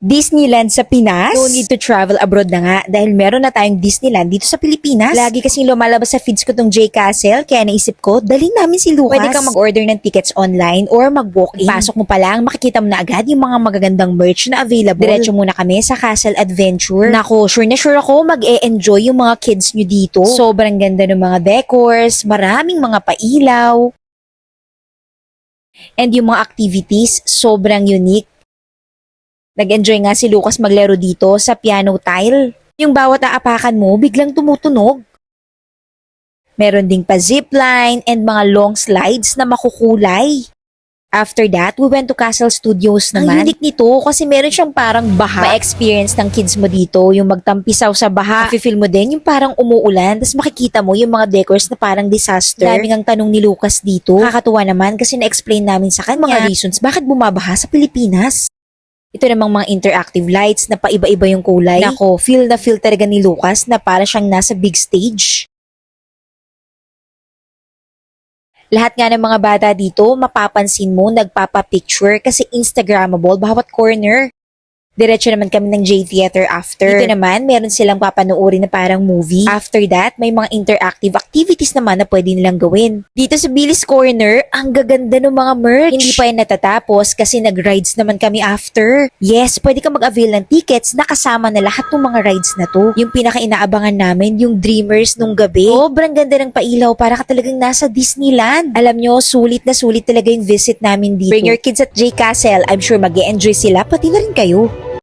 Disneyland sa Pinas? No need to travel abroad na nga dahil meron na tayong Disneyland dito sa Pilipinas. Lagi kasing lumalabas sa feeds ko tong J Castle kaya naisip ko, dalhin namin si Lucas. Pwede kang mag-order ng tickets online or mag-walk-in. Pasok mo pa lang, makikita mo na agad yung mga magagandang merch na available. Diretso muna kami sa Castle Adventure. Nako, sure na sure ako mag-e-enjoy yung mga kids nyo dito. Sobrang ganda ng mga decors, maraming mga pailaw. And yung mga activities, sobrang unique. Nag-enjoy nga si Lucas maglaro dito sa piano tile. Yung bawat aapakan mo, biglang tumutunog. Meron ding pa zipline and mga long slides na makukulay. After that, we went to Castle Studios naman. Ang unique nito kasi meron siyang parang baha. Ma-experience ng kids mo dito, yung magtampisaw sa baha. Mafe-feel mo din yung parang umuulan, tapos makikita mo yung mga decors na parang disaster. Daming ang tanong ni Lucas dito. Kakatuwa naman kasi na-explain namin sa kanya mga reasons bakit bumabaha sa Pilipinas. Ito namang mga interactive lights na paiba-iba yung kulay. Nako, feel na feel talaga ni Lucas na para siyang nasa big stage. Lahat nga ng mga bata dito, mapapansin mo, nagpapa-picture kasi Instagrammable bawat corner. Diretso naman kami ng J-Theater after. Dito naman, meron silang papanoorin na parang movie. After that, may mga interactive activities naman na pwede nilang gawin. Dito sa Billy's Corner, ang gaganda ng mga merch. Hindi pa yan natatapos kasi nag-rides naman kami after. Yes, pwede ka mag-avail ng tickets na kasama na lahat ng mga rides na to. Yung pinaka-inaabangan namin, yung Dreamers nung gabi. Sobrang ganda ng pailaw para ka talagang nasa Disneyland. Alam nyo, sulit na sulit talaga yung visit namin dito. Bring your kids at J Castle. I'm sure mag-e-enjoy sila, pati na rin kayo.